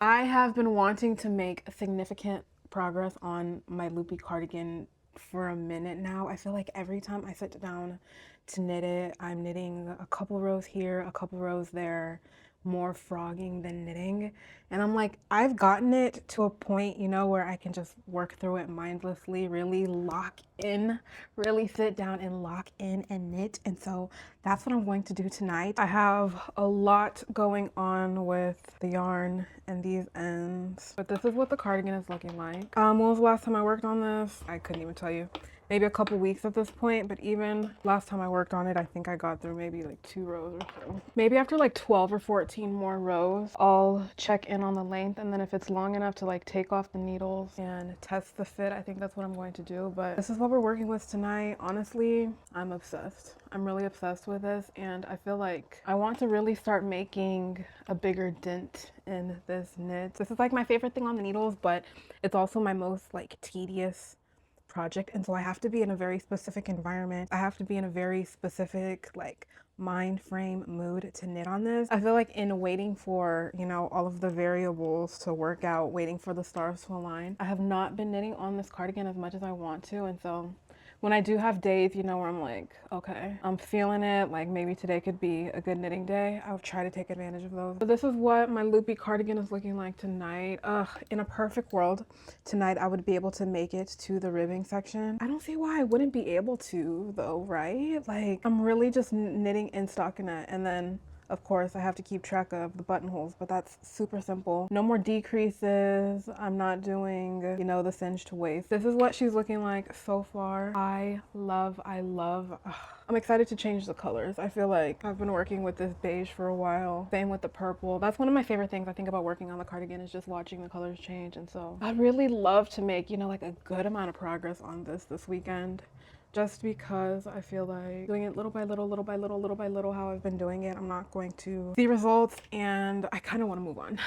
I have been wanting to make significant progress on my loopy cardigan for a minute now. I feel like every time I sit down to knit it, I'm knitting a couple rows here, a couple rows there, more frogging than knitting. And I'm like, I've gotten it to a point, where I can just work through it mindlessly, really lock in, really sit down and lock in and knit. And so that's what I'm going to do tonight. I have a lot going on with the yarn and these ends, but this is what the cardigan is looking like. When was the last time I worked on this? I couldn't even tell you. Maybe a couple weeks at this point, but even last time I worked on it, I think I got through maybe like 2 rows or so. Maybe after like 12 or 14 more rows, I'll check in on the length, and then if it's long enough to like take off the needles and test the fit, I think that's what I'm going to do. But this is what we're working with tonight. Honestly, I'm obsessed. I'm really obsessed with this, and I feel like I want to really start making a bigger dent in this knit. This is like my favorite thing on the needles, but it's also my most like tedious project, and so I have to be in a very specific environment. I have to be in a very specific like mind frame mood to knit on this. I feel like in waiting for, all of the variables to work out, waiting for the stars to align, I have not been knitting on this cardigan as much as I want to. And so when I do have days, where I'm like, okay, I'm feeling it, like maybe today could be a good knitting day, I'll try to take advantage of those. So this is what my loopy cardigan is looking like tonight. In a perfect world, tonight I would be able to make it to the ribbing section. I don't see why I wouldn't be able to though, right? Like, I'm really just knitting in stockinette, and then of course, I have to keep track of the buttonholes, but that's super simple. No more decreases. I'm not doing, the cinched waist. This is what she's looking like so far. I love, I'm excited to change the colors. I feel like I've been working with this beige for a while. Same with the purple. That's one of my favorite things I think about working on the cardigan, is just watching the colors change. And so I really love to make, like a good amount of progress on this weekend. Just because I feel like doing it little by little, little by little, little by little, how I've been doing it, I'm not going to see results, and I kind of want to move on.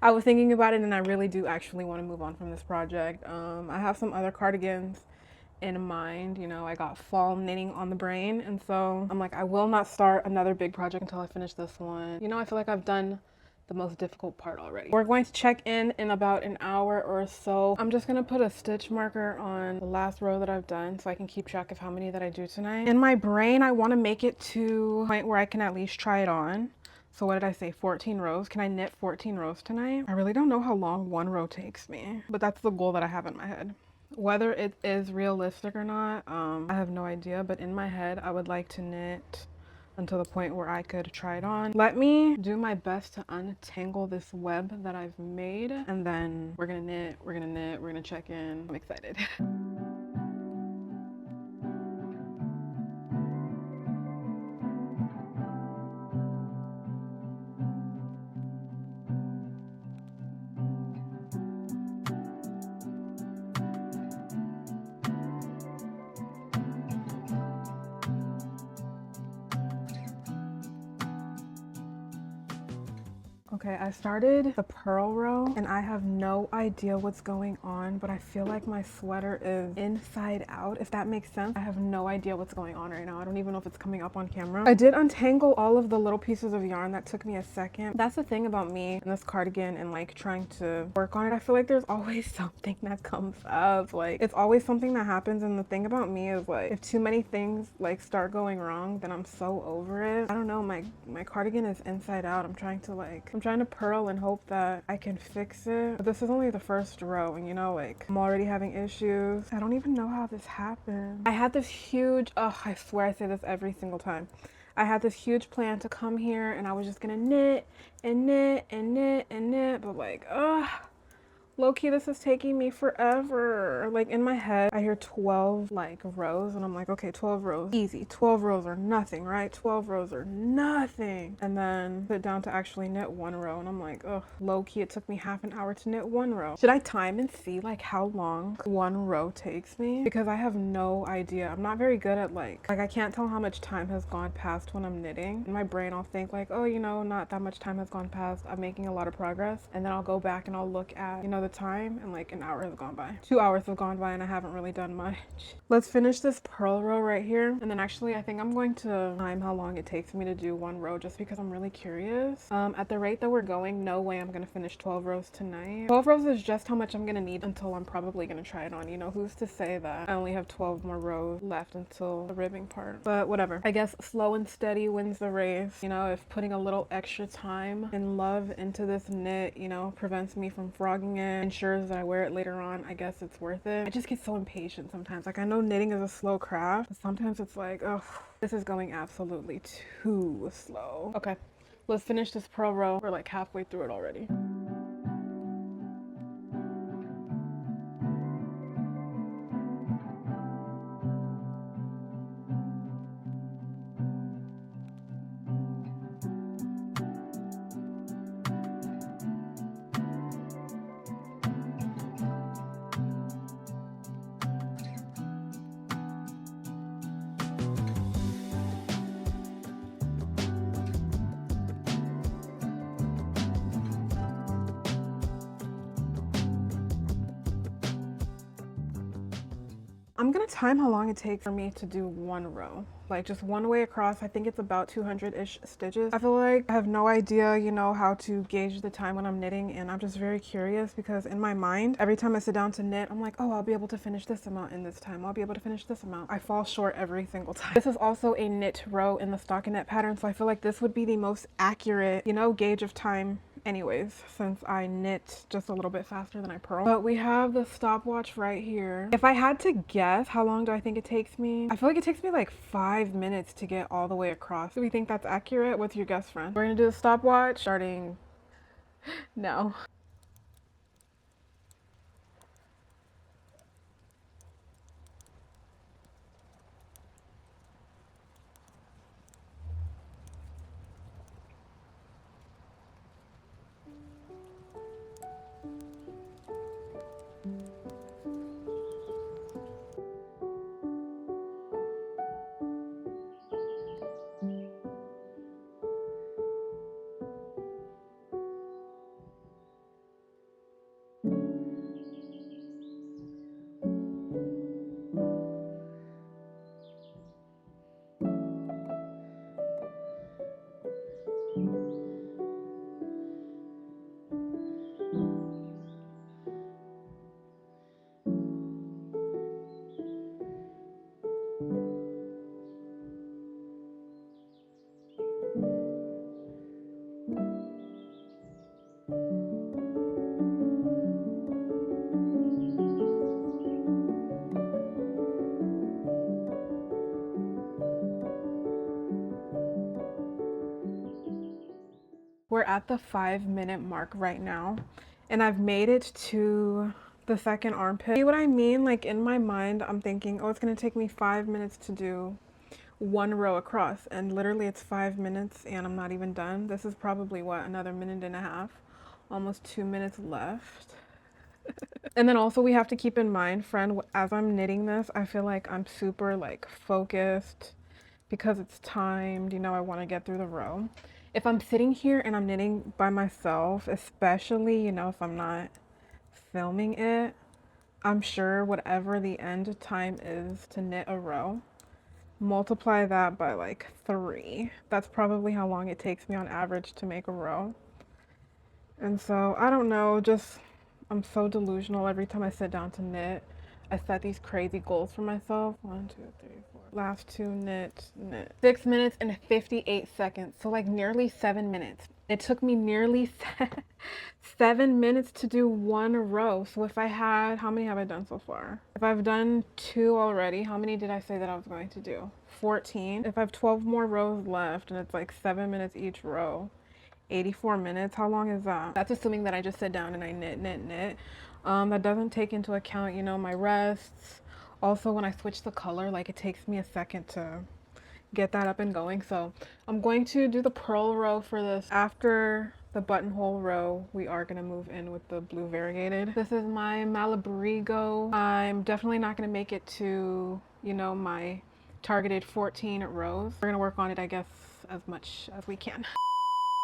I was thinking about it, and I really do actually want to move on from this project. I have some other cardigans in mind. I got fall knitting on the brain, and so I'm like, I will not start another big project until I finish this one. I feel like I've done the most difficult part already. We're going to check in about an hour or so. I'm just gonna put a stitch marker on the last row that I've done so I can keep track of how many that I do tonight. In my brain, I want to make it to a point where I can at least try it on. So what did I say, 14 rows? Can I knit 14 rows tonight? I really don't know how long one row takes me, but that's the goal that I have in my head. Whether it is realistic or not, I have no idea, but in my head, I would like to knit until the point where I could try it on. Let me do my best to untangle this web that I've made, and then we're gonna knit, we're gonna check in. I'm excited. Okay, I started the purl row, and I have no idea what's going on, but I feel like my sweater is inside out, if that makes sense. I have no idea what's going on right now. I don't even know if it's coming up on camera. I did untangle all of the little pieces of yarn. That took me a second. That's the thing about me and this cardigan and like trying to work on it. I feel like there's always something that comes up. Like, it's always something that happens, and the thing about me is like, if too many things like start going wrong, then I'm so over it. I don't know, my cardigan is inside out. I'm trying to purl and hope that I can fix it. But this is only the first row, and like, I'm already having issues. I don't even know how this happened. I had this huge, I swear I say this every single time. I had this huge plan to come here, and I was just gonna knit and knit and knit and knit, but like, low-key, this is taking me forever. Like, in my head, I hear 12 like rows, and I'm like, okay, 12 rows, easy. 12 rows are nothing, right? 12 rows are nothing. And then sit down to actually knit one row, and I'm like, ugh, low-key, it took me half an hour to knit one row. Should I time and see like how long one row takes me? Because I have no idea. I'm not very good at like I can't tell how much time has gone past when I'm knitting. In my brain, I'll think like, oh, not that much time has gone past. I'm making a lot of progress. And then I'll go back and I'll look at, the the time and like an hour has gone by. 2 hours have gone by and I haven't really done much. Let's finish this purl row right here. And then actually I think I'm going to time how long it takes me to do one row just because I'm really curious. At the rate that we're going, no way I'm gonna finish 12 rows tonight. 12 rows is just how much I'm gonna need until I'm probably gonna try it on. You know, who's to say that I only have 12 more rows left until the ribbing part, but whatever. I guess slow and steady wins the race. You know, if putting a little extra time and love into this knit, you know, prevents me from frogging it, ensures that I wear it later on, I guess it's worth it. I just get so impatient sometimes. Like, I know knitting is a slow craft, but sometimes it's like, oh, this is going absolutely too slow. Okay, let's finish this purl row. We're like halfway through it already. I'm gonna time how long it takes for me to do one row, like just one way across. I think it's about 200-ish stitches. I feel like I have no idea, you know, how to gauge the time when I'm knitting, and I'm just very curious because in my mind, every time I sit down to knit, I'm like, oh, I'll be able to finish this amount in this time. I'll be able to finish this amount. I fall short every single time. This is also a knit row in the stockinette pattern, so I feel like this would be the most accurate, you know, gauge of time anyways, since I knit just a little bit faster than I purl. But we have the stopwatch right here. If I had to guess, how long do I think it takes me? I feel like it takes me like 5 minutes to get all the way across. Do we think that's accurate? What's your guess, friend? We're gonna do the stopwatch starting now. We're at the 5-minute mark right now, and I've made it to the second armpit. See what I mean? Like, in my mind, I'm thinking, oh, it's gonna take me 5 minutes to do one row across, and literally it's 5 minutes and I'm not even done. This is probably what, another minute and a half, almost 2 minutes left. And then also we have to keep in mind, friend, as I'm knitting this, I feel like I'm super like focused because it's timed, you know, I want to get through the row. If I'm sitting here and I'm knitting by myself, especially, you know, if I'm not filming it, I'm sure whatever the end time is to knit a row, multiply that by like 3. That's probably how long it takes me on average to make a row. And so I don't know, just I'm so delusional every time I sit down to knit. I set these crazy goals for myself. 1, 2, 3, 4. Last 2 knit. 6 minutes and 58 seconds. So like nearly 7 minutes. It took me nearly 7 minutes to do one row. So if I had, how many have I done so far? If I've done 2 already, how many did I say that I was going to do? 14. If I have 12 more rows left and it's like 7 minutes each row, 84 minutes. How long is that? That's assuming that I just sit down and I knit. That doesn't take into account, you know, my rests. Also, when I switch the color, like it takes me a second to get that up and going. So I'm going to do the purl row for this. After the buttonhole row, we are going to move in with the blue variegated. This is my Malabrigo. I'm definitely not going to make it to, you know, my targeted 14 rows. We're going to work on it, I guess, as much as we can.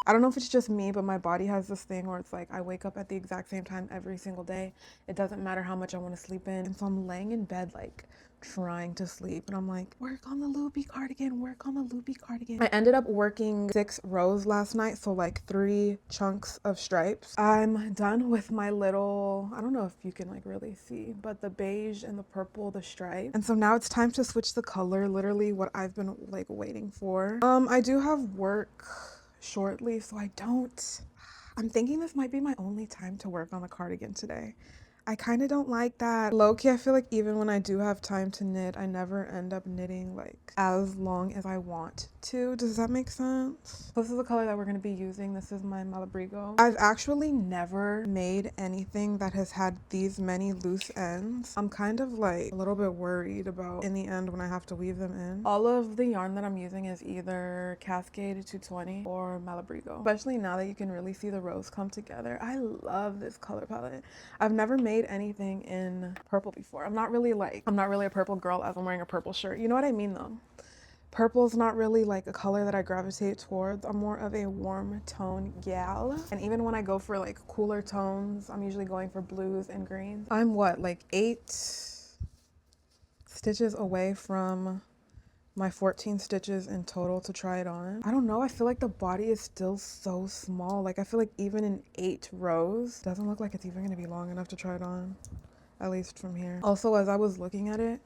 I don't know if it's just me, but my body has this thing where it's like I wake up at the exact same time every single day. It doesn't matter how much I want to sleep in. And so I'm laying in bed like trying to sleep and I'm like, work on the loopy cardigan, work on the loopy cardigan. I ended up working 6 rows last night, so like 3 chunks of stripes. I'm done with my little, I don't know if you can like really see, but the beige and the purple, the stripe. And so now it's time to switch the color, literally what I've been like waiting for. I do have work shortly, so I'm thinking this might be my only time to work on the cardigan today. I kind of don't like that. Low-key, I feel like even when I do have time to knit, I never end up knitting like as long as I want to. Does that make sense? This is the color that we're going to be using. This is my Malabrigo. I've actually never made anything that has had these many loose ends. I'm kind of like a little bit worried about in the end when I have to weave them in. All of the yarn that I'm using is either Cascade 220 or Malabrigo, especially now that you can really see the rows come together. I love this color palette. I've never made anything in purple before. I'm not really a purple girl as I'm wearing a purple shirt. You know what I mean though? Purple's not really like a color that I gravitate towards. I'm more of a warm tone gal. And even when I go for like cooler tones, I'm usually going for blues and greens. I'm what, like 8 stitches away from my 14 stitches in total to try it on. I don't know, I feel like the body is still so small. Like I feel like even in 8 rows, doesn't look like it's even gonna be long enough to try it on, at least from here. Also, as I was looking at it,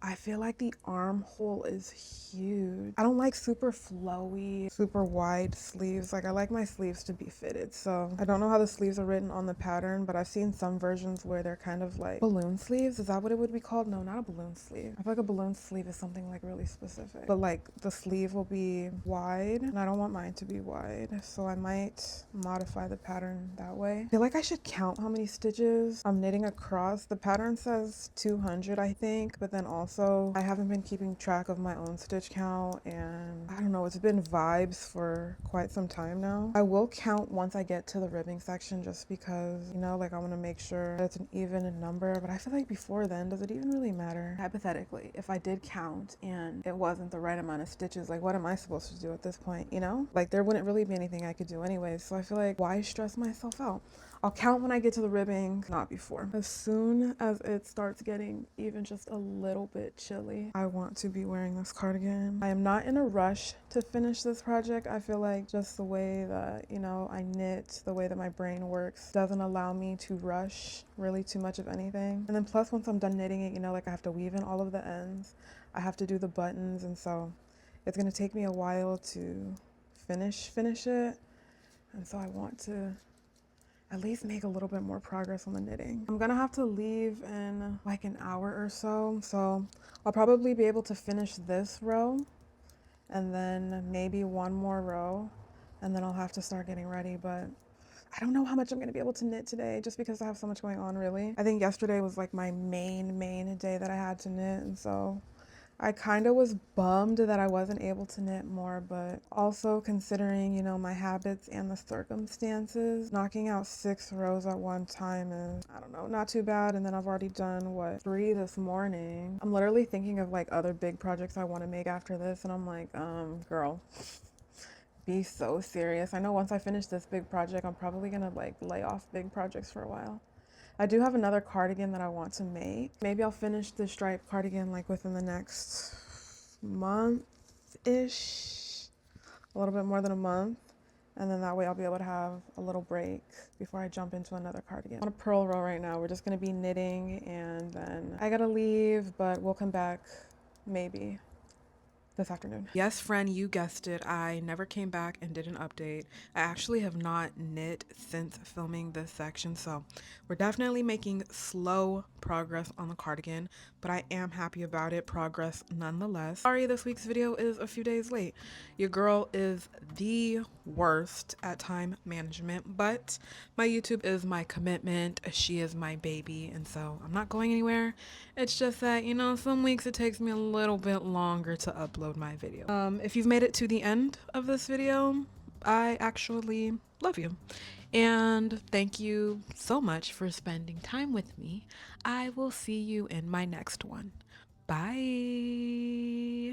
I feel like the armhole is huge. I don't like super flowy, super wide sleeves. Like I like my sleeves to be fitted. So I don't know how the sleeves are written on the pattern, but I've seen some versions where they're kind of like balloon sleeves. Is that what it would be called? No, not a balloon sleeve. I feel like a balloon sleeve is something like really specific. But like the sleeve will be wide and I don't want mine to be wide. So I might modify the pattern that way. I feel like I should count how many stitches I'm knitting across. The pattern says 200, I think, but then also I haven't been keeping track of my own stitch count and I don't know, it's been vibes for quite some time now. I will count once I get to the ribbing section just because, you know, like I want to make sure that it's an even number, but I feel like before then, does it even really matter? Hypothetically, if I did count and it wasn't the right amount of stitches, like what am I supposed to do at this point, you know? Like there wouldn't really be anything I could do anyways, so I feel like why stress myself out? I'll count when I get to the ribbing, not before. As soon as it starts getting even just a little bit chilly, I want to be wearing this cardigan. I am not in a rush to finish this project. I feel like just the way that, you know, I knit, the way that my brain works doesn't allow me to rush really too much of anything. And then plus once I'm done knitting it, you know, like I have to weave in all of the ends. I have to do the buttons, and so it's gonna take me a while to finish it. And so I want to at least make a little bit more progress on the knitting. I'm gonna have to leave in like an hour or so. So I'll probably be able to finish this row and then maybe one more row and then I'll have to start getting ready. But I don't know how much I'm gonna be able to knit today just because I have so much going on really. I think yesterday was like my main day that I had to knit, and so I kind of was bummed that I wasn't able to knit more, but also considering, you know, my habits and the circumstances, knocking out 6 rows at one time is, I don't know, not too bad. And then I've already done, what, 3 this morning. I'm literally thinking of like other big projects I want to make after this, and I'm like, girl, be so serious. I know once I finish this big project, I'm probably gonna like lay off big projects for a while. I do have another cardigan that I want to make. Maybe I'll finish the striped cardigan like within the next month-ish, a little bit more than a month. And then that way I'll be able to have a little break before I jump into another cardigan. On a purl row right now, we're just gonna be knitting and then I gotta leave, but we'll come back maybe this afternoon. Yes, friend, you guessed it. I never came back and did an update. I actually have not knit since filming this section, so we're definitely making slow progress on the cardigan, but I am happy about it. Progress nonetheless. Sorry, this week's video is a few days late. Your girl is the worst at time management, but my YouTube is my commitment. She is my baby, and so I'm not going anywhere. It's just that, you know, some weeks it takes me a little bit longer to upload my video. If you've made it to the end of this video, I actually love you. And thank you so much for spending time with me. I will see you in my next one. Bye.